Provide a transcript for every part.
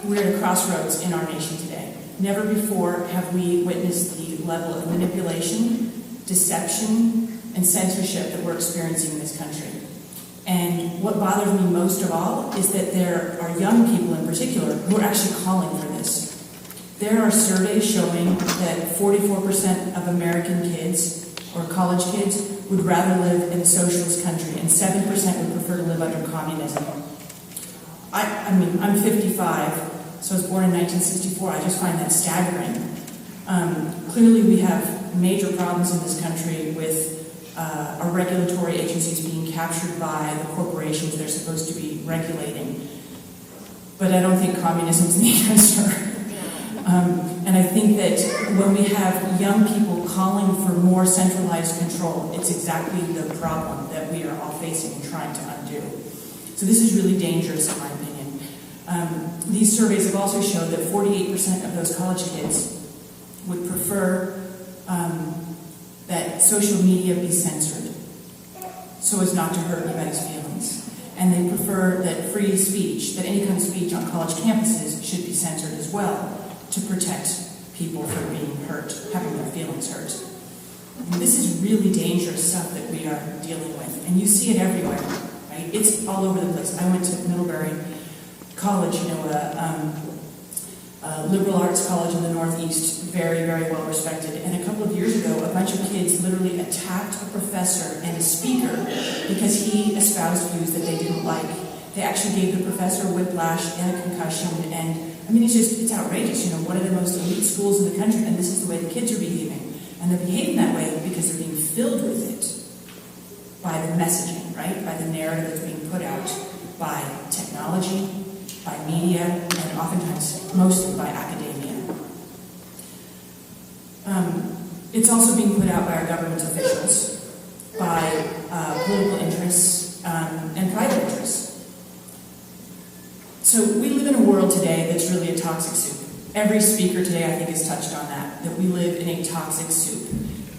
we're at a crossroads in our nation today. Never before have we witnessed the level of manipulation, deception, and censorship that we're experiencing in this country. And what bothers me most of all is that there are young people in particular who are actually calling for this. There are surveys showing that 44% of American kids or college kids would rather live in a socialist country, and 7% would prefer to live under communism. I mean, I'm 55, so I was born in 1964. I just find that staggering. Clearly, we have major problems in this country with our regulatory agencies being captured by the corporations they're supposed to be regulating. But I don't think communism is the answer. And I think that when we have young people calling for more centralized control, it's exactly the problem that we are all facing and trying to undo. So this is really dangerous, in my opinion. These surveys have also shown that 48% of those college kids would prefer that social media be censored so as not to hurt anybody's feelings. And they prefer that free speech, that any kind of speech on college campuses should be censored as well to protect people from being hurt, having their feelings hurt. And this is really dangerous stuff that we are dealing with. And you see it everywhere, right? It's all over the place. I went to Middlebury College, a liberal arts college in the Northeast, very, very well respected. And a couple of years ago, a bunch of kids literally attacked a professor and a speaker because he espoused views that they didn't like. They actually gave the professor whiplash and a concussion. And I mean, it's outrageous. One of the most elite schools in the country, and this is the way the kids are behaving. And they're behaving that way because they're being filled with it by the messaging, right? By the narrative that's being put out by technology, by media, and oftentimes, mostly by academia. It's also being put out by our government officials, by political interests, and private interests. So we live in a world today that's really a toxic soup. Every speaker today, I think, has touched on that we live in a toxic soup.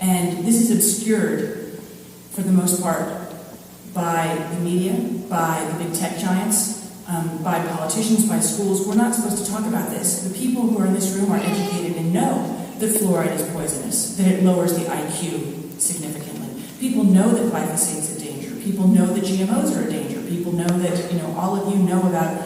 And this is obscured, for the most part, by the media, by the big tech giants, by politicians, by schools. We're not supposed to talk about this. The people who are in this room are educated and know that fluoride is poisonous, that it lowers the IQ significantly. People know that glyphosate is a danger. People know that GMOs are a danger. People know that, all of you know about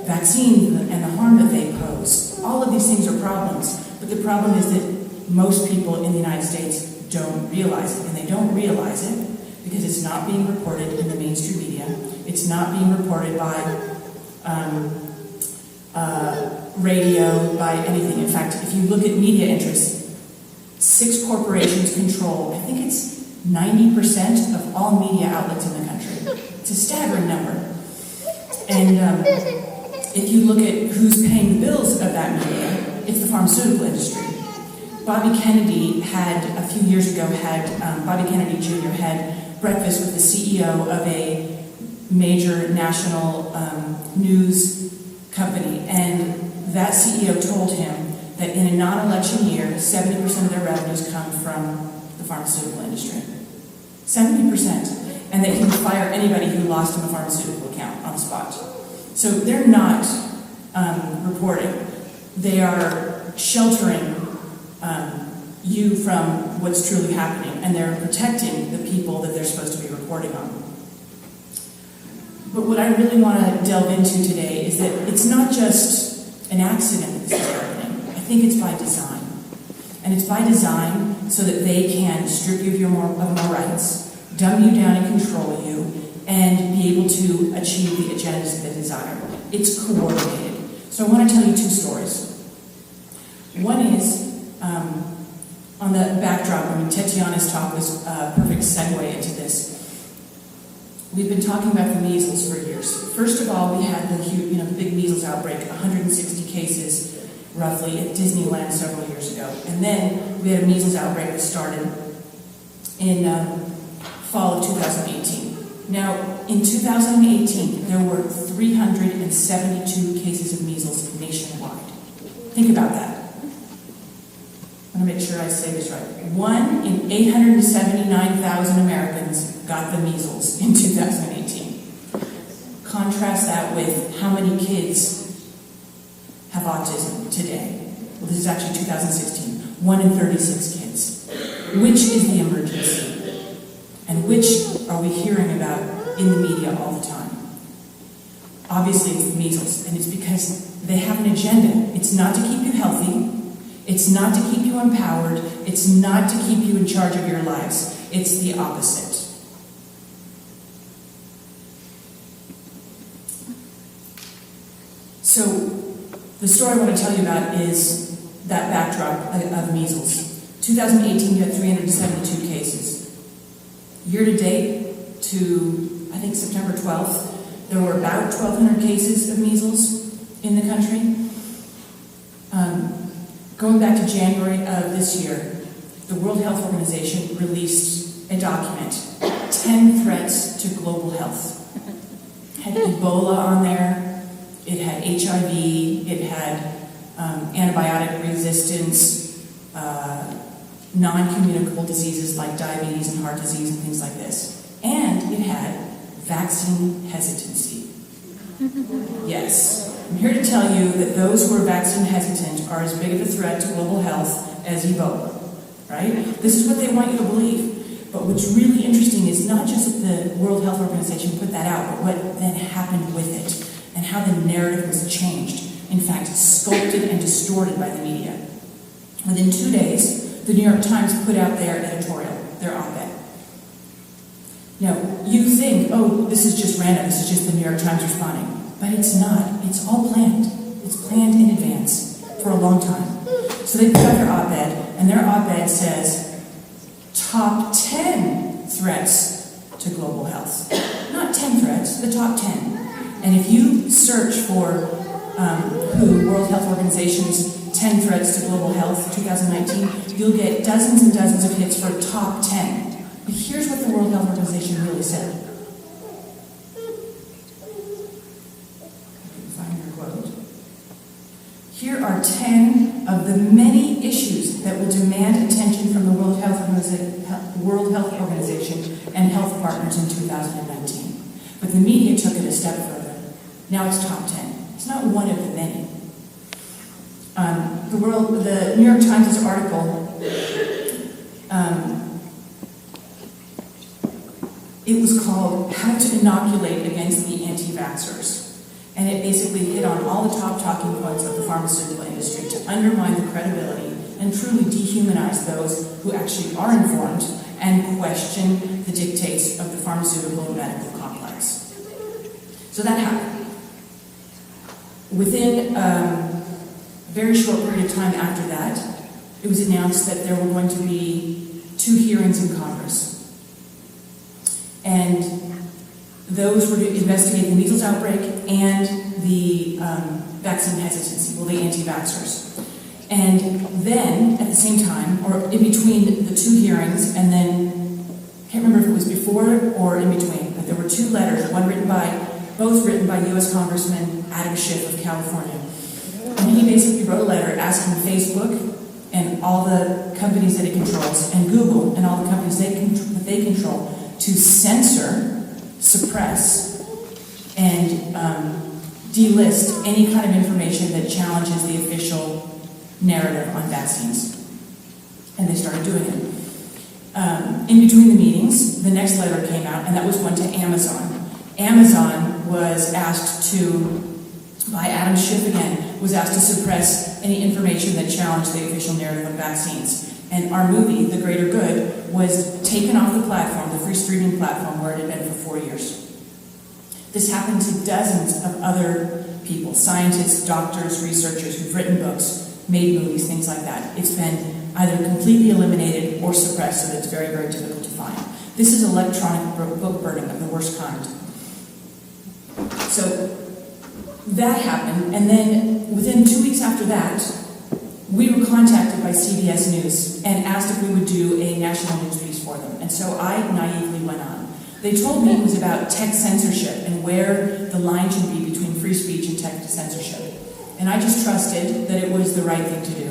vaccines and the harm that they pose. All of these things are problems. But the problem is that most people in the United States don't realize it. And they don't realize it because it's not being reported in the mainstream media. It's not being reported by radio, by anything. In fact, if you look at media interests, 6 corporations control, I think it's 90% of all media outlets in the country. It's a staggering number. And if you look at who's paying the bills of that media, it's the pharmaceutical industry. Bobby Kennedy a few years ago, Bobby Kennedy Jr. had breakfast with the CEO of a major national news company, and that CEO told him that in a non-election year, 70% of their revenues come from the pharmaceutical industry. 70%. And that he would fire anybody who lost him a pharmaceutical account on the spot. So they're not reporting. They are sheltering you from what's truly happening, and they're protecting the people that they're supposed to be reporting on. But what I really want to delve into today is that it's not just an accident that this is happening. I think it's by design. And it's by design so that they can strip you of more rights, dumb you down and control you, and be able to achieve the agendas that they desire. It's coordinated. So I want to tell you 2 stories. One is, on the backdrop, Tatiana's talk was a perfect segue into this. We've been talking about the measles for years. First of all, we had the big measles outbreak, 160 cases roughly at Disneyland several years ago. And then we had a measles outbreak that started in fall of 2018. Now, in 2018, there were 372 cases of measles nationwide. Think about that. I want to make sure I say this right. 1 in 879,000 Americans got the measles in 2018. Contrast that with how many kids have autism today. Well, this is actually 2016. 1 in 36 kids. Which is the emergency? And which are we hearing about in the media all the time? Obviously, it's the measles, and it's because they have an agenda. It's not to keep you healthy. It's not to keep you empowered. It's not to keep you in charge of your lives. It's the opposite. So, the story I want to tell you about is that backdrop of measles. 2018, you had 372 cases. Year to date, to I think September 12th, there were about 1,200 cases of measles in the country. Going back to January of this year, the World Health Organization released a document, 10 threats to global health. It had Ebola on there, it had HIV, it had antibiotic resistance, non-communicable diseases like diabetes and heart disease and things like this. And it had vaccine hesitancy. Yes, I'm here to tell you that those who are vaccine hesitant are as big of a threat to global health as Ebola, right? This is what they want you to believe. But what's really interesting is not just that the World Health Organization put that out, but what then happened with it and how the narrative was changed. In fact, sculpted and distorted by the media. Within 2 days, the New York Times put out their editorial, their op-ed. Now, you think, oh, this is just random, this is just the New York Times responding. But it's not. It's all planned. It's planned in advance for a long time. So they put out their op-ed, and their op-ed says, top 10 threats to global health. Not 10 threats, the top 10. And if you search for World Health Organization's 10 threats to global health 2019, you'll get dozens and dozens of hits for top 10. But here's what the World Health Organization really said. Here are 10 of the many issues that will demand attention from the World Health Organization and health partners in 2019. But the media took it a step further. Now it's top 10. It's not one of the many. The New York Times' article, it was called How to Inoculate Against the Anti-Vaxxers. And it basically hit on all the top talking points of the pharmaceutical industry to undermine the credibility and truly dehumanize those who actually are informed and question the dictates of the pharmaceutical and medical complex. So that happened. Within a very short period of time after that, it was announced that there were going to be 2 hearings in Congress. And those were to investigate the measles outbreak and the vaccine hesitancy, well, the anti-vaxxers. And then, at the same time, or in between the 2 hearings, and then, I can't remember if it was before or in between, but there were 2 letters, both written by U.S. Congressman Adam Schiff of California. And he basically wrote a letter asking Facebook and all the companies that it controls, and Google and all the companies that they control, to censor, suppress, and delist any kind of information that challenges the official narrative on vaccines. And they started doing it. In between the meetings, the next letter came out, and that was one to Amazon. Amazon was asked to, by Adam Schiff again, was asked to suppress any information that challenged the official narrative on vaccines. And our movie, The Greater Good, was taken off the platform, the free streaming platform where it had been for 4 years. This happened to dozens of other people, scientists, doctors, researchers who've written books, made movies, things like that. It's been either completely eliminated or suppressed, so that it's very, very difficult to find. This is electronic book burning of the worst kind. So that happened, and then within 2 weeks after that, we were contacted by CBS News and asked if we would do a national news piece for them. And so I naively went on. They told me it was about tech censorship and where the line should be between free speech and tech censorship. And I just trusted that it was the right thing to do,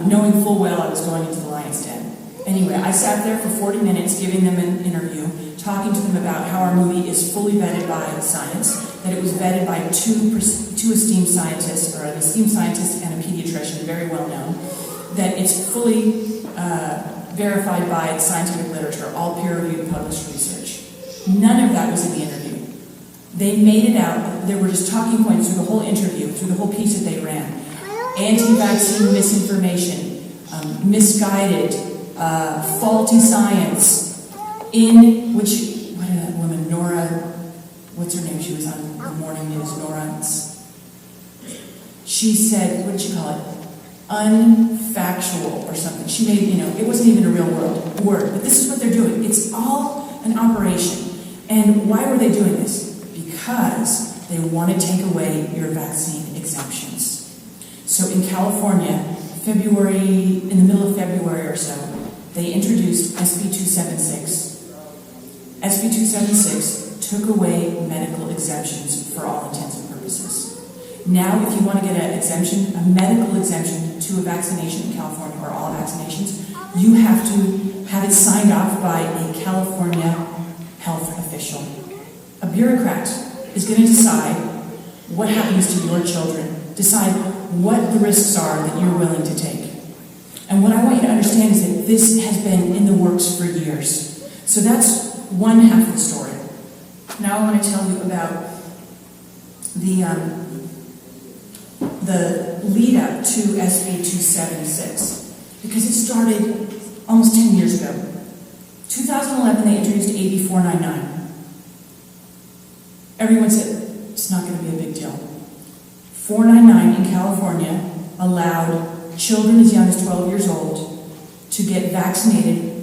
knowing full well I was going into the lion's den. Anyway, I sat there for 40 minutes giving them an interview, talking to them about how our movie is fully vetted by science, that it was vetted by two esteemed scientists, or an esteemed scientist and a pediatrician, very well known, that it's fully verified by scientific literature, all peer-reviewed published research. None of that was in the interview. They made it out. There were just talking points through the whole interview, through the whole piece that they ran. Anti-vaccine misinformation, misguided, faulty science, in which, what is that woman, Nora, what's her name? She was on the morning news, Nora. She said, what did she call it? Unfactual or something. She made, it wasn't even a real word, but this is what they're doing. It's all an operation. And why were they doing this? Because they want to take away your vaccine exemptions. So in California, in the middle of February or so, they introduced SB 276. SB 276 took away medical exemptions for all intents and purposes. Now, if you want to get an exemption, a medical exemption to a vaccination in California, or all vaccinations, you have to have it signed off by a California health official. A bureaucrat is going to decide what happens to your children, decide what the risks are that you're willing to take. And what I want you to understand is that this has been in the works for years. So that's one half of the story. Now I want to tell you about the lead up to SB 276, because it started almost 10 years ago. 2011, they introduced AB 499. Everyone said, it's not going to be a big deal. 499 in California allowed children as young as 12 years old to get vaccinated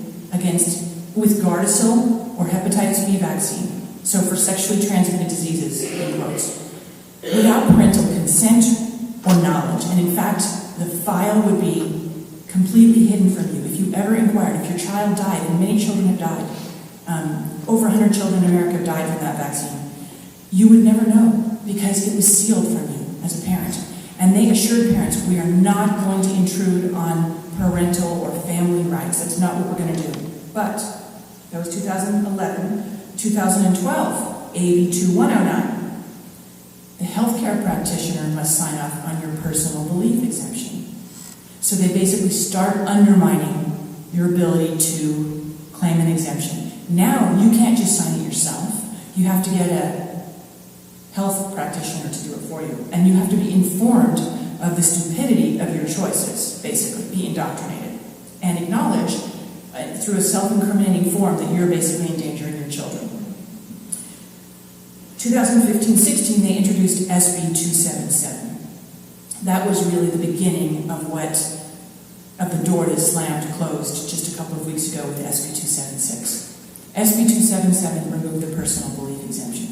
with Gardasil or hepatitis B vaccine, so for sexually transmitted diseases, in quotes, without parental consent or knowledge. And in fact, the file would be completely hidden from you. If you ever inquired, if your child died, and many children have died, over 100 children in America have died from that vaccine, you would never know because it was sealed from you as a parent. And they assured parents, we are not going to intrude on parental or family rights. That's not what we're going to do. But that was 2011. 2012, AB 2109. The healthcare practitioner must sign off on your personal belief exemption. So they basically start undermining your ability to claim an exemption. Now, you can't just sign it yourself. You have to get a health practitioner to do it for you. And you have to be informed of the stupidity of your choices, basically, be indoctrinated. And acknowledge, through a self-incriminating form, that you're basically endangering your children. 2015-16, they introduced SB 277. That was really the beginning of the door that closed just a couple of weeks ago with SB 276. SB 277 removed the personal belief exemption.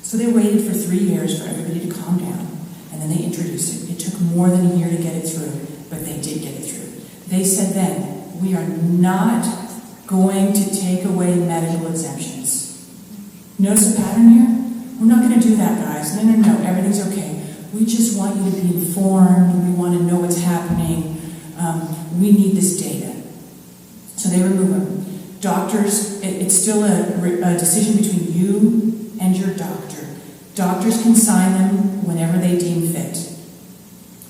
So they waited for 3 years for everybody to calm down, and then they introduced it. It took more than a year to get it through, but they did get it through. They said then, we are not going to take away medical exemptions. Notice a pattern here? We're not going to do that, guys. No, everything's okay. We just want you to be informed. We want to know what's happening. We need this data. So they remove them. Doctors, it's still a decision between you and your doctor. Doctors can sign them whenever they deem fit.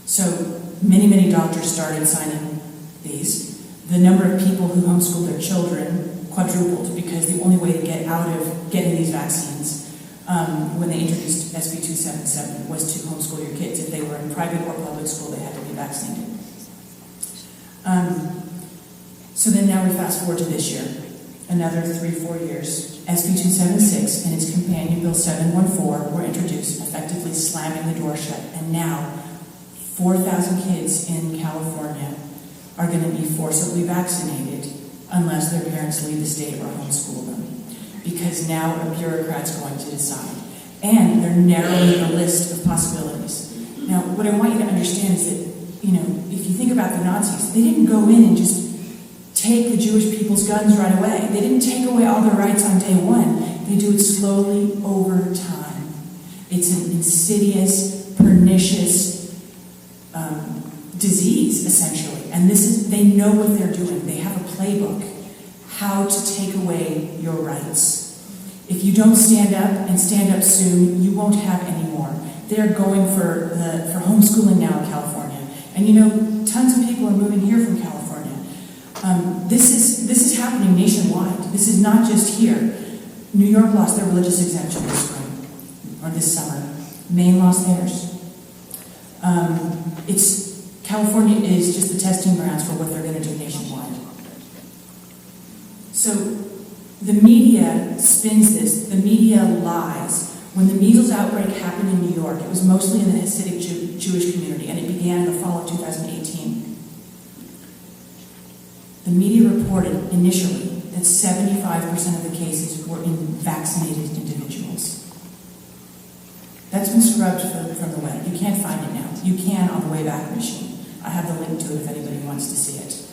So many doctors started signing these. The number of people who homeschool their children quadrupled because the only way to get out of getting these vaccines when they introduced SB 277 was to homeschool your kids. If they were in private or public school, they had to be vaccinated. So then now we fast forward to this year, another 3-4 years. SB 276 and its companion Bill 714 were introduced, effectively slamming the door shut. And now, 4,000 kids in California are going to be forcibly vaccinated unless their parents leave the state or homeschool them. Because now a bureaucrat's going to decide. And they're narrowing the list of possibilities. Now, what I want you to understand is that, if you think about the Nazis, they didn't go in and just take the Jewish people's guns right away. They didn't take away all their rights on day one. They do it slowly over time. It's an insidious, pernicious disease, essentially. And they know what they're doing. They have a playbook, how to take away your rights. If you don't stand up and stand up soon, you won't have any more. They're going for homeschooling now in California. And you know, tons of people are moving here from California. This is happening nationwide. This is not just here. New York lost their religious exemption this spring, or this summer. Maine lost theirs. California is just the testing grounds for what they're going to do nationwide. So the media spins this. The media lies. When the measles outbreak happened in New York, it was mostly in the Hasidic Jewish community, and it began in the fall of 2018. The media reported initially that 75% of the cases were in vaccinated individuals. That's been scrubbed from the web. You can't find it now. You can on the Wayback Machine. I have the link to it if anybody wants to see it.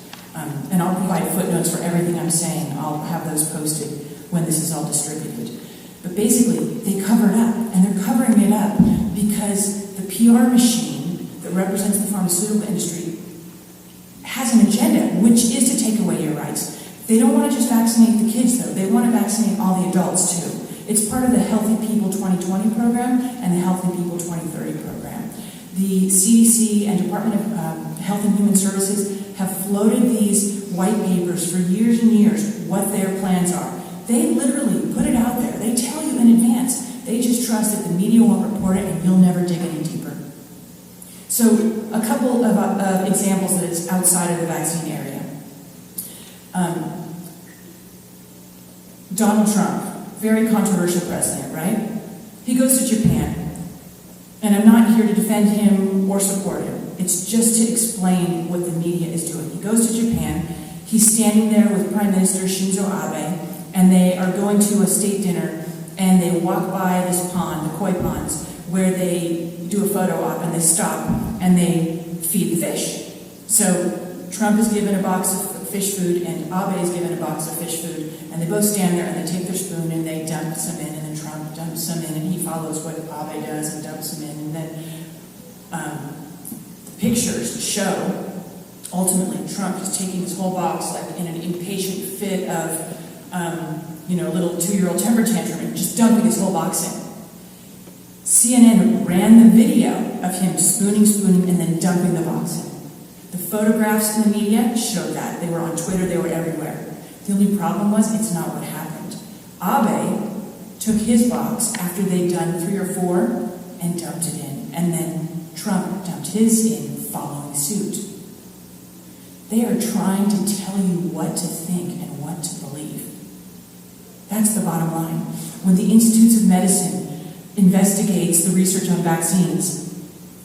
And I'll provide footnotes for everything I'm saying. I'll have those posted when this is all distributed. But basically, they cover it up, and they're covering it up because the PR machine that represents the pharmaceutical industry has an agenda, which is to take away your rights. They don't want to just vaccinate the kids, though. They want to vaccinate all the adults, too. It's part of the Healthy People 2020 program and the Healthy People 2030 program. The CDC and Department of Health and Human Services have floated these white papers for years and years what their plans are. They literally put it out there. They tell you in advance. They just trust that the media won't report it and you'll never dig any deeper. So a couple of examples that it's outside of the vaccine area. Donald Trump, very controversial president, right? He goes to Japan. And I'm not here to defend him or support him. It's just to explain what the media is doing. He goes to Japan. He's standing there with Prime Minister Shinzo Abe, and they are going to a state dinner, and they walk by this pond, the koi ponds, where they do a photo op, and they stop, and they feed the fish. So Trump is given a box of fish food, and Abe is given a box of fish food, and they both stand there, and they take their spoon, and they dump some in, and then Trump dumps some in, and he follows what Abe does and dumps some in, and then the pictures show, ultimately, Trump is taking his whole box like in an impatient fit of, a little 2-year-old temper tantrum and just dumping his whole box in. CNN ran the video of him spooning, and then dumping the box in. The photographs in the media showed that. They were on Twitter, they were everywhere. The only problem was it's not what happened. Abe took his box after they'd done 3 or 4 and dumped it in. And then Trump dumped his in following suit. They are trying to tell you what to think and what to believe. That's the bottom line. When the Institutes of Medicine investigates the research on vaccines,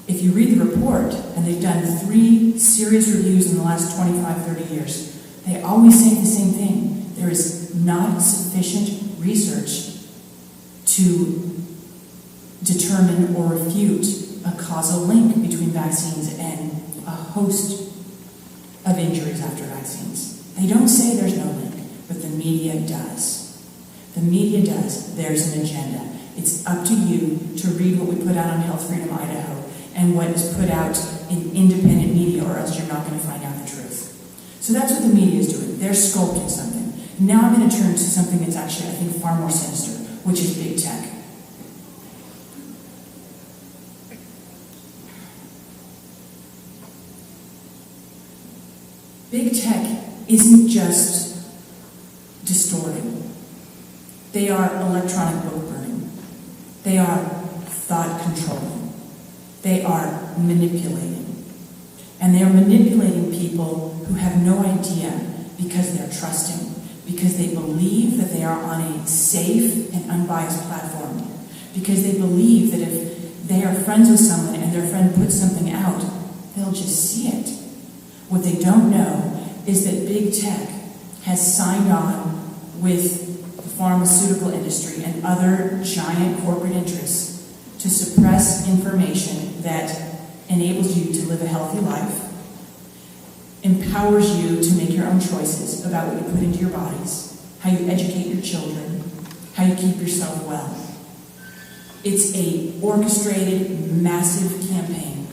if you read the report, and they've done 3 serious reviews in the last 25, 30 years, they always say the same thing. There is not sufficient research to determine or refute a causal link between vaccines and a host of injuries after vaccines. They don't say there's no link, but the media does. The media does. There's an agenda. It's up to you to read what we put out on Health Freedom Idaho and what is put out in independent media, or else you're not going to find out the truth. So that's what the media is doing. They're sculpting something. Now I'm going to turn to something that's actually, I think, far more sinister, which is big tech. Big tech isn't just distorting. They are electronic book burning. They are thought controlling. They are manipulating. And they are manipulating people who have no idea because they're trusting, because they believe that they are on a safe and unbiased platform, because they believe that if they are friends with someone and their friend puts something out, they'll just see it. What they don't know is that big tech has signed on with the pharmaceutical industry and other giant corporate interests to suppress information that enables you to live a healthy life, empowers you to make your own choices about what you put into your bodies, how you educate your children, how you keep yourself well. It's a orchestrated, massive campaign.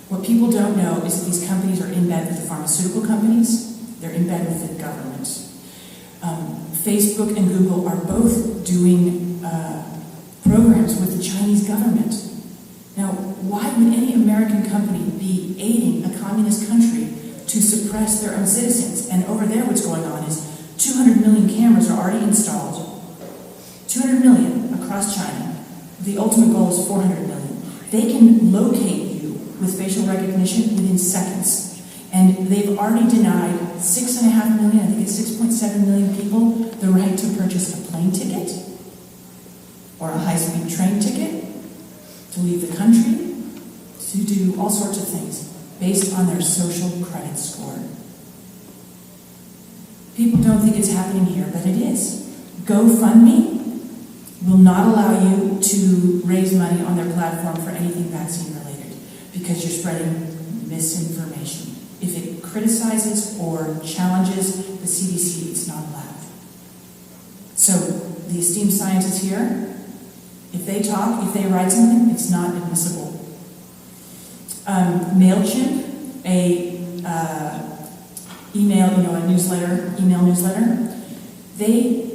What people don't know is that these companies are in bed with the pharmaceutical companies, They're in bed with the government. Facebook and Google are both doing programs with the Chinese government. Now, why would any American company be aiding a communist country to suppress their own citizens? And over there what's going on is 200 million cameras are already installed. 200 million across China. The ultimate goal is 400 million. They can locate you with facial recognition within seconds. And they've already denied 6.5 million, I think it's 6.7 million people, the right to purchase a plane ticket or a high-speed train ticket, to leave the country, to do all sorts of things based on their social credit score. People don't think it's happening here, but it is. GoFundMe will not allow you to raise money on their platform for anything vaccine related because you're spreading misinformation. If it criticizes or challenges the CDC, it's not allowed. So the esteemed scientists here, if they talk, if they write something, it's not admissible. MailChimp, email newsletter, they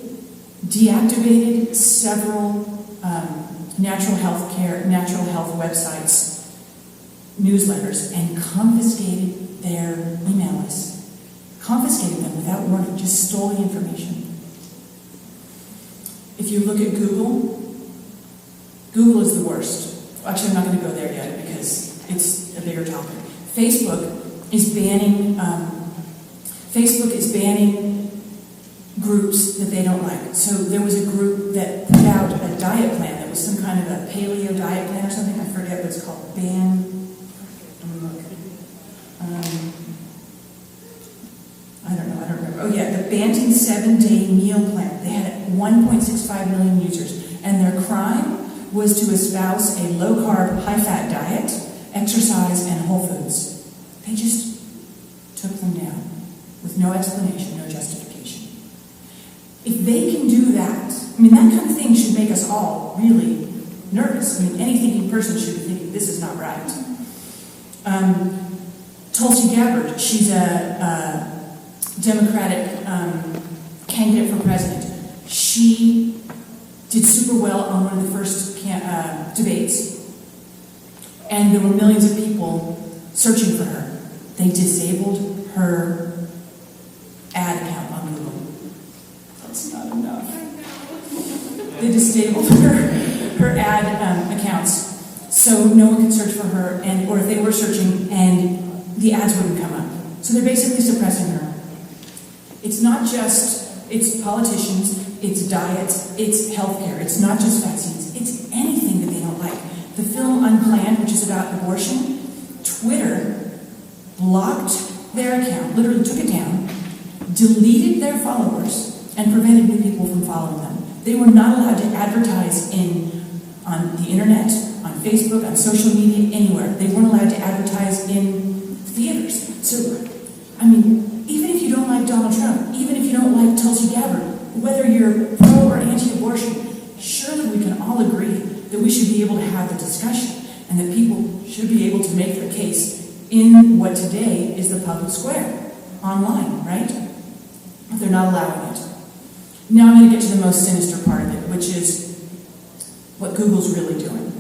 deactivated several natural health websites, newsletters, and confiscated their email lists. Confiscated them without warning, just stole the information. If you look at Google is the worst. Actually, I'm not going to go there yet because it's a bigger topic. Facebook is banning groups that they don't like. So there was a group that put out a diet plan that was some kind of a paleo diet plan or something. I forget what it's called. I don't remember. Oh yeah, the Banting 7-Day Meal Plan. They had 1.65 million users, and their crime was to espouse a low-carb, high-fat diet, exercise, and whole foods. They just took them down with no explanation, no justification. If they can do that, that kind of thing should make us all really nervous. Any thinking person should be thinking, this is not right. Tulsi Gabbard, she's a Democratic candidate for president. She did super well on one of the first debates, and there were millions of people searching for her. They disabled her ad account on Google. That's not enough. They disabled her ad accounts, so no one could search for her, or if they were searching, and the ads wouldn't come up. So they're basically suppressing her. It's not just, it's politicians, it's diets, it's healthcare, it's not just vaccines, it's anything that they don't like. The film Unplanned, which is about abortion, Twitter blocked their account, literally took it down, deleted their followers, and prevented new people from following them. They were not allowed to advertise on the internet, on Facebook, on social media, anywhere. They weren't allowed to advertise in theaters. So, even if you don't like Donald Trump, even if you don't like Tulsi Gabbard, whether you're pro or anti-abortion, surely we can all agree that we should be able to have the discussion and that people should be able to make their case in what today is the public square, online, right? But they're not allowing it. Now I'm going to get to the most sinister part of it, which is what Google's really doing.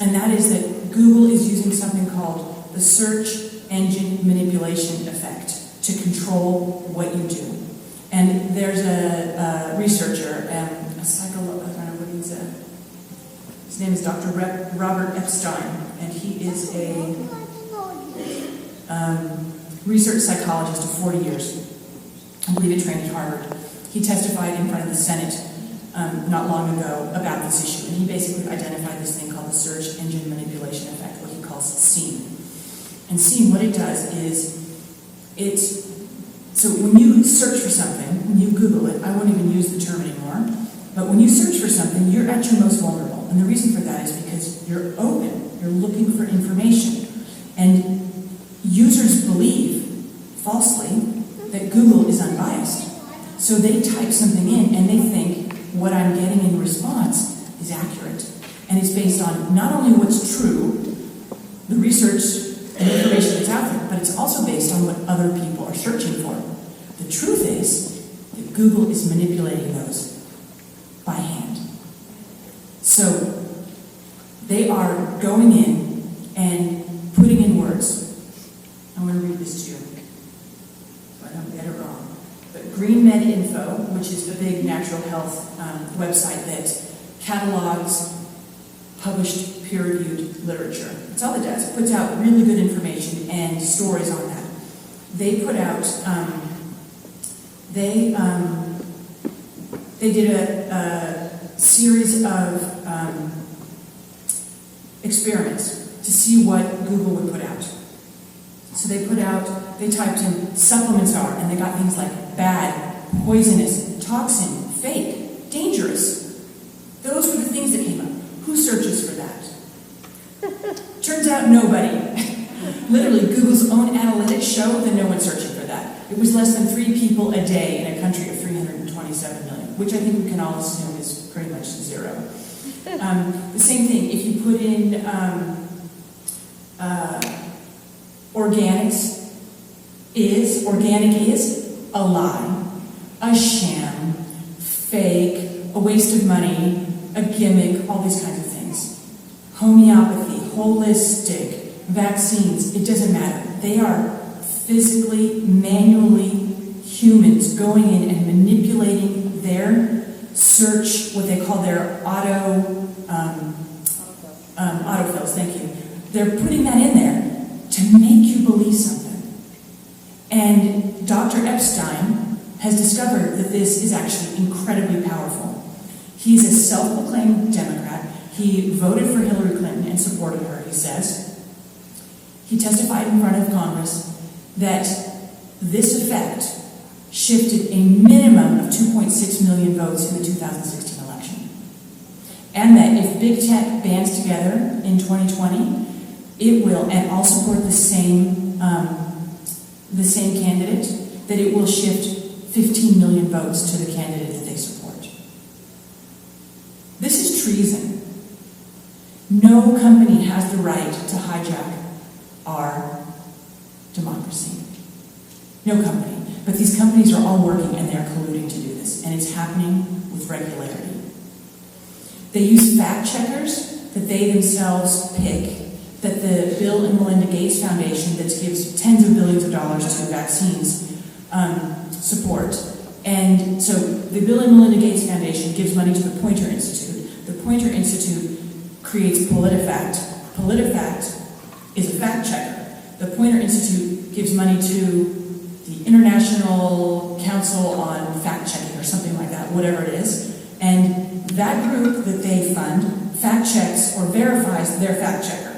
And that is that Google is using something called the search engine manipulation effect to control what you do. And there's a researcher, a psychologist, I don't know what his name is Dr. Robert Epstein, and he is a research psychologist of 40 years. I believe he trained at Harvard. He testified in front of the Senate not long ago about this issue, and he basically identified this thing called the search engine manipulation effect, what he calls SEAM. And SEAM, what it does is, so when you search for something, when you Google it, I won't even use the term anymore, but when you search for something, you're at your most vulnerable. And the reason for that is because you're open, you're looking for information. And users believe, falsely, that Google is unbiased. So they type something in and they think what I'm getting in response is accurate. And it's based on not only what's true, the research and information that's out there, but it's also based on what other people are searching for. The truth is that Google is manipulating those by hand. So they are going in and putting in words. I'm going to read this to you so I don't get it wrong. But Green Med Info, which is the big natural health website that catalogs published peer-reviewed literature. It's all it does. It puts out really good information and stories on that. They put out, they did a series of experiments to see what Google would put out. So they typed in supplements are, and they got things like bad, poisonous, toxin, fake, dangerous. Those were the things that came up. Who searches for that? Turns out nobody. Literally, Google's own analytics show that no one's searching for that. It was less than 3 people a day in a country of 327 million, which I think we can all assume is pretty much zero. The same thing, if you put in organic is a lie, a sham, fake, a waste of money, a gimmick, all these kinds of things. Homeopathy, holistic, vaccines, it doesn't matter. They are physically, manually humans going in and manipulating their search, what they call their autofills, thank you. They're putting that in there to make you believe something. And Dr. Epstein has discovered that this is actually incredibly powerful. He's a self-proclaimed Democrat. He voted for Hillary Clinton and supported her, he says. He testified in front of Congress that this effect shifted a minimum of 2.6 million votes in the 2016 election. And that if Big Tech bands together in 2020, it will, and all support the same candidate, that it will shift 15 million votes to the candidate that they support. This is treason. No company has the right to hijack our democracy. No company. But these companies are all working and they're colluding to do this. And it's happening with regularity. They use fact checkers that they themselves pick, that the Bill and Melinda Gates Foundation, that gives tens of billions of dollars to vaccines, support. And so the Bill and Melinda Gates Foundation gives money to the Poynter Institute. The Poynter Institute creates PolitiFact. PolitiFact is a fact checker. The Poynter Institute gives money to the International Council on Fact Checking or something like that, whatever it is. And that group that they fund fact checks or verifies their fact checker.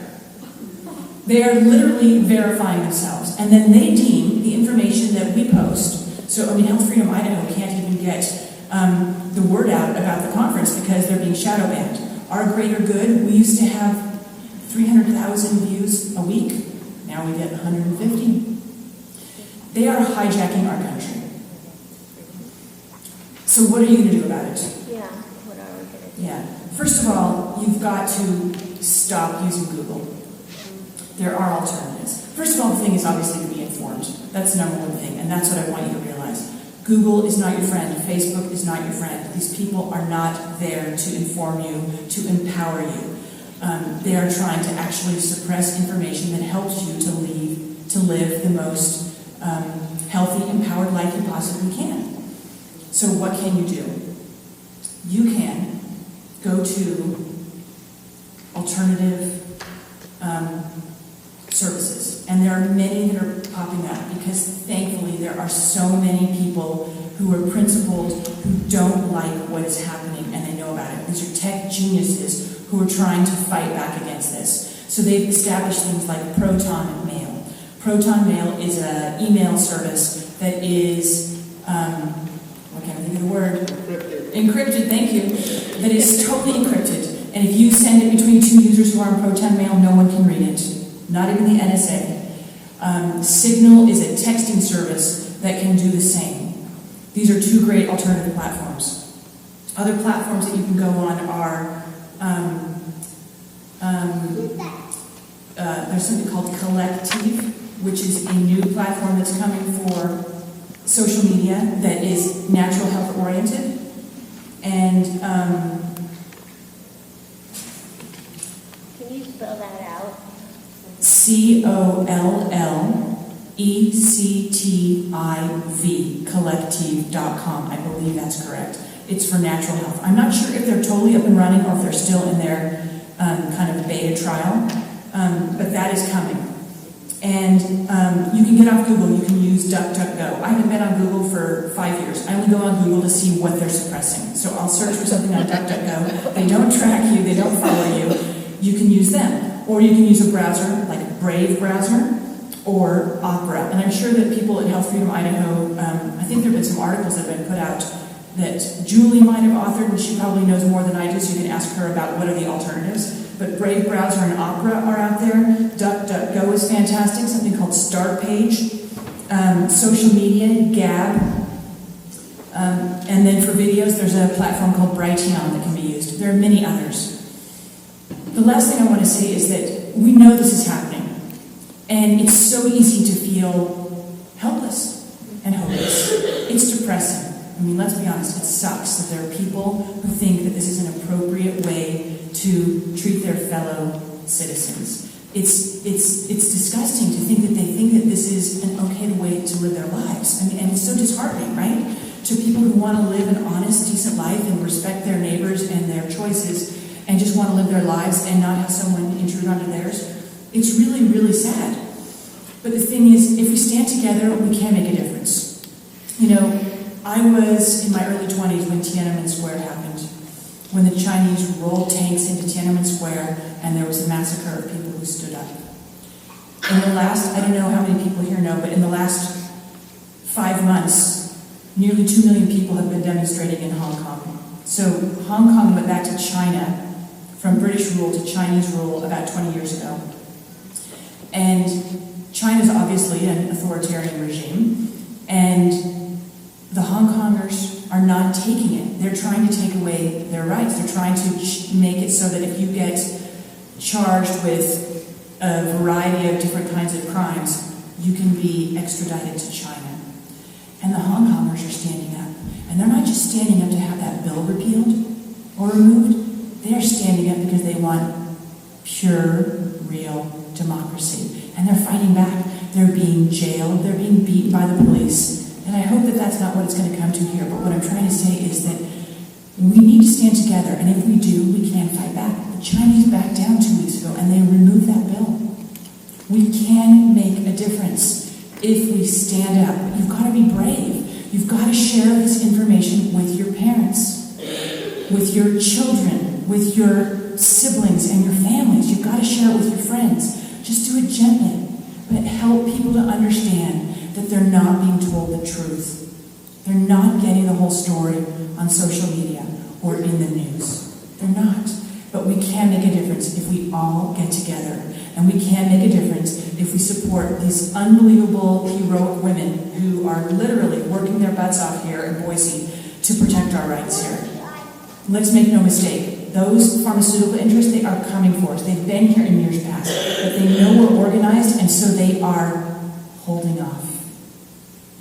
They are literally verifying themselves. And then they deem the information that we post. So, Health Freedom Idaho can't even get the word out about the conference because they're being shadow banned. Our Greater Good, we used to have 300,000 views a week. Now we get 150. They are hijacking our country. So what are you going to do about it? Yeah, what are we going to do? Yeah. First of all, you've got to stop using Google. There are alternatives. First of all, the thing is obviously to be informed. That's the number one thing, and that's what I want you to realize. Google is not your friend. Facebook is not your friend. These people are not there to inform you, to empower you. They are trying to actually suppress information that helps you to live the most healthy, empowered life you possibly can. So what can you do? You can go to alternative services. And there are many that are popping up because thankfully there are so many people who are principled, who don't like what is happening, and they know about it. These are tech geniuses who are trying to fight back against this. So they've established things like Proton Mail. Proton Mail is an email service that is, what can't I think of the word? Encrypted, thank you. That is totally encrypted. And if you send it between 2 users who are on Proton Mail, no one can read it. Not even the NSA. Signal is a texting service that can do the same. These are 2 great alternative platforms. Other platforms that you can go on are, there's something called Collective, which is a new platform that's coming for social media that is natural health oriented, and Can you spell that out? COLLECTIV, collective.com. I believe that's correct. It's for natural health. I'm not sure if they're totally up and running or if they're still in their kind of beta trial, but that is coming. And you can get off Google, you can use DuckDuckGo. I haven't been on Google for 5 years. I only go on Google to see what they're suppressing. So I'll search for something on DuckDuckGo. They don't track you, they don't follow you. You can use them. Or you can use a browser like Brave browser or Opera. And I'm sure that people at Health Freedom Idaho, I think there have been some articles that have been put out that Julie might have authored, and she probably knows more than I do, so you can ask her about what are the alternatives. But Brave browser and Opera are out there. DuckDuckGo is fantastic, something called Start Page. Social media, Gab. And then for videos, there's a platform called Brighteon that can be used. There are many others. The last thing I want to say is that we know this is happening. And it's so easy to feel helpless and hopeless. It's depressing. I mean, let's be honest, it sucks that there are people who think that this is an appropriate way to treat their fellow citizens. It's disgusting to think that they think that this is an okay way to live their lives. I mean, and it's so disheartening, right? To people who want to live an honest, decent life and respect their neighbors and their choices and just want to live their lives and not have someone intrude onto theirs. It's really, really sad. But the thing is, if we stand together, we can make a difference. You know, I was in my early 20s when Tiananmen Square happened, when the Chinese rolled tanks into Tiananmen Square and there was a massacre of people who stood up. In the last, I don't know how many people here know, but in the last 5 months, nearly 2 million people have been demonstrating in Hong Kong. So Hong Kong went back to China from British rule to Chinese rule about 20 years ago. And China's obviously an authoritarian regime, and the Hong Kongers are not taking it. They're trying to take away their rights. They're trying to make it so that if you get charged with a variety of different kinds of crimes, you can be extradited to China. And the Hong Kongers are standing up. And they're not just standing up to have that bill repealed or removed. They're standing up because they want pure, real democracy. And they're fighting back. They're being jailed. They're being beaten by the police. And I hope that that's not what it's going to come to here. But what I'm trying to say is that we need to stand together. And if we do, we can fight back. The Chinese backed down 2 weeks ago and they removed that bill. We can make a difference if we stand up. But you've got to be brave. You've got to share this information with your parents, with your children, with your siblings and your families. You've got to share it with your friends. Just do it gently, but help people to understand that they're not being told the truth. They're not getting the whole story on social media or in the news. They're not. But we can make a difference if we all get together. And we can make a difference if we support these unbelievable, heroic women who are literally working their butts off here in Boise to protect our rights here. Let's make no mistake. Those pharmaceutical interests, they are coming for us. They've been here in years past. But they know we're organized, and so they are holding off.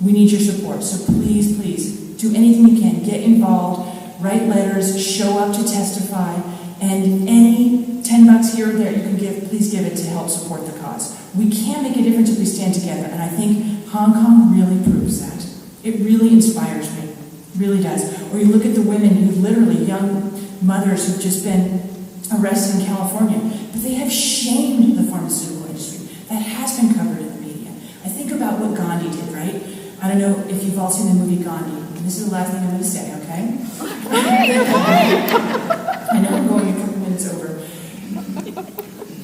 We need your support. So please, please, do anything you can. Get involved, write letters, show up to testify, and any $10 here or there you can give, please give it to help support the cause. We can make a difference if we stand together, and I think Hong Kong really proves that. It really inspires me. It really does. Or you look at the women who literally, young mothers who've just been arrested in California, but they have shamed the pharmaceutical industry. That has been covered in the media. I think about what Gandhi did, right? I don't know if you've all seen the movie Gandhi. And this is the last thing I'm going to say, okay? I know I'm going a couple minutes over.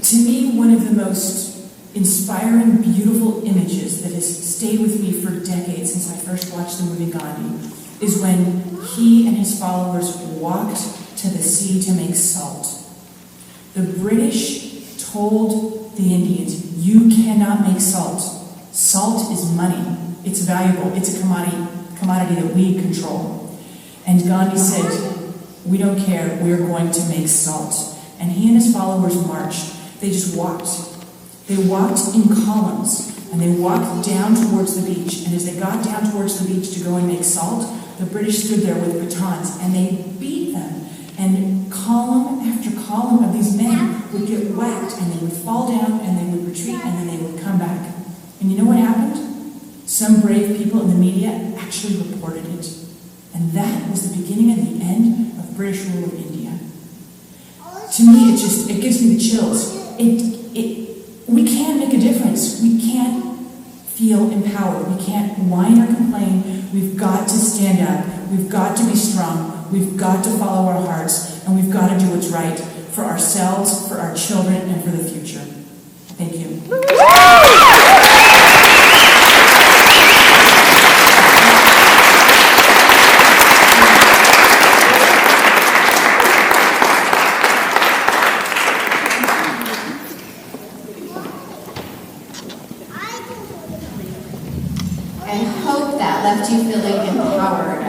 To me, one of the most inspiring, beautiful images that has stayed with me for decades since I first watched the movie Gandhi is when he and his followers walked to the sea to make salt. The British told the Indians, you cannot make salt. Salt is money. It's valuable. It's a commodity that we control. And Gandhi said, we don't care. We're going to make salt. And he and his followers marched. They just walked. They walked in columns and they walked down towards the beach. And as they got down towards the beach to go and make salt, the British stood there with batons, and they beat them. And column after column of these men would get whacked, and they would fall down, and they would retreat, and then they would come back. And you know what happened? Some brave people in the media actually reported it. And that was the beginning and the end of British rule of India. To me, it gives me the chills. We can make a difference. We can't feel empowered. We can't whine or complain. We've got to stand up. We've got to be strong. We've got to follow our hearts. And we've got to do what's right for ourselves, for our children, and for the future. Thank you. Left you feeling empowered.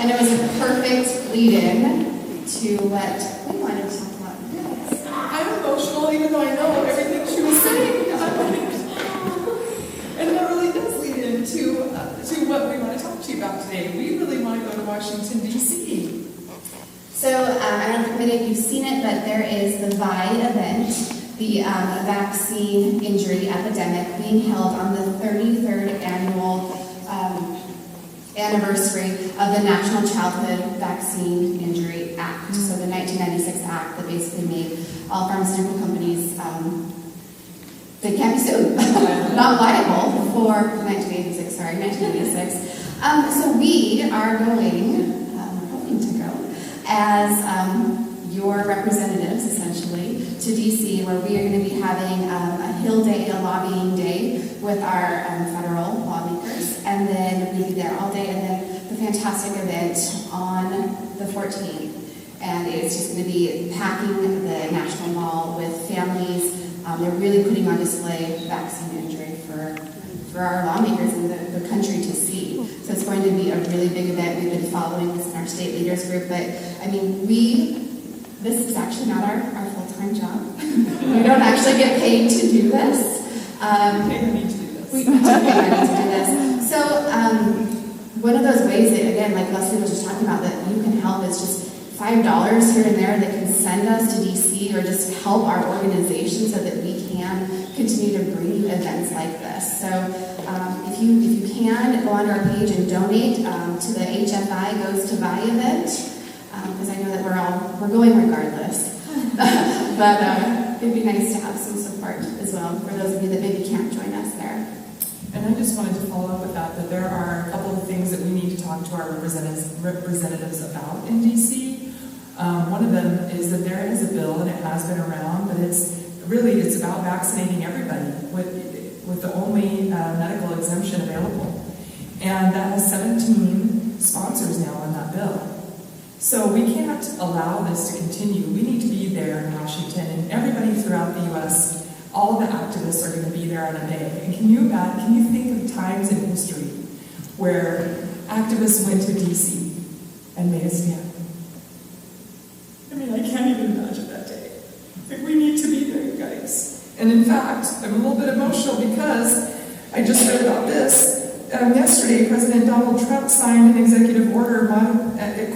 And it was a perfect lead-in to what we wanted to talk about next. I'm emotional even though I know everything she was saying. And that really does lead into to what we want to talk to you about today. We really want to go to Washington, D.C. So I don't know if many of you have seen it, but there is the VI event, the vaccine injury epidemic, being held on the 33rd annual anniversary of the National Childhood Vaccine Injury Act. So the 1996 Act that basically made all pharmaceutical companies, they can't be sued, not liable for 1986. So we are hoping to go as your representatives, essentially, to DC, where we are going to be having a Hill Day, a lobbying day with our federal lawmakers, and then we'll be there all day, and then the fantastic event on the 14th. And it's just going to be packing the National Mall with families. They're really putting on display vaccine injury for our lawmakers and the country to see. So it's going to be a really big event. We've been following this in our state leaders group, but I mean, this is actually not our full-time job. We don't actually get paid to do this. We do this. So one of those ways that, again, like Leslie was just talking about, that you can help is just $5 here and there that can send us to DC or just help our organization so that we can continue to bring you events like this. So if you can, go onto our page and donate to the HFI Goes to Vi event, because I know that we're going regardless. But it'd be nice to have some support as well for those of you that maybe can't join us there. And I just wanted to follow up with that there are a couple of things that we need to talk to our representatives about in DC. One of them is that there is a bill, and it has been around, but it's about vaccinating everybody with the only medical exemption available. And that has 17 sponsors now in that bill. So we can't allow this to continue. We need to be there in Washington, and everybody throughout the U.S., all of the activists are going to be there on a day. And can you think of times in history where activists went to D.C. and made a stand? I mean, I can't even imagine that day. Like, we need to be there, you guys. And in fact, I'm a little bit emotional because I just read about this. Yesterday, President Donald Trump signed an executive order,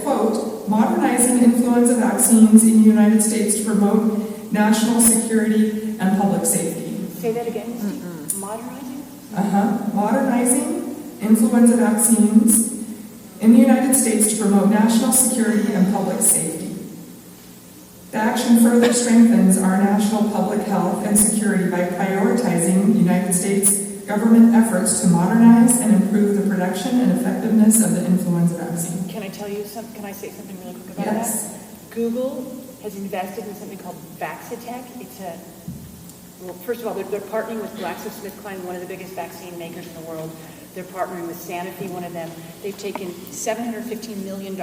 quote, modernizing influenza vaccines in the United States to promote national security and public safety. Say that again. Mm-hmm. Modernizing? Modernizing influenza vaccines in the United States to promote national security and public safety. The action further strengthens our national public health and security by prioritizing United States government efforts to modernize and improve the production and effectiveness of the influenza vaccine. Can I tell you something? Can I say something really quick about Yes. that? Google has invested in something called Vaxitech. First of all, they're partnering with GlaxoSmithKline, one of the biggest vaccine makers in the world. They're partnering with Sanofi, one of them. They've taken $715 million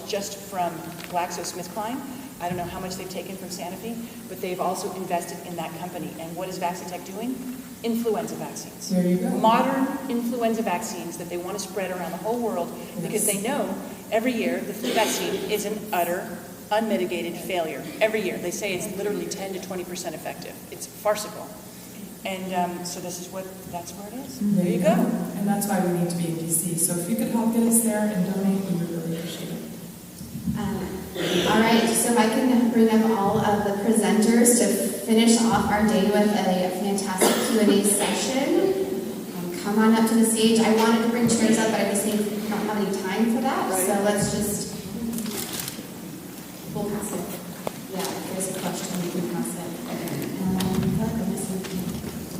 just from GlaxoSmithKline. I don't know how much they've taken from Sanofi, but they've also invested in that company. And what is Vaxitech doing? Influenza vaccines. There you go. Modern influenza vaccines that they want to spread around the whole world because they know every year the flu vaccine is an utter, unmitigated failure. Every year. They say it's literally 10 to 20% effective. It's farcical. And so that's where it is. Mm-hmm. There you go. And that's why we need to be in DC. So if you could help get us there and donate, we would really appreciate it. All right, so if I can bring up all of the presenters to finish off our day with a fantastic Q&A session. Come on up to the stage. I wanted to bring chairs up, but I was thinking we don't have any time for that, Right. so let's just, we'll pass it. Yeah, if there's a question, we can pass it.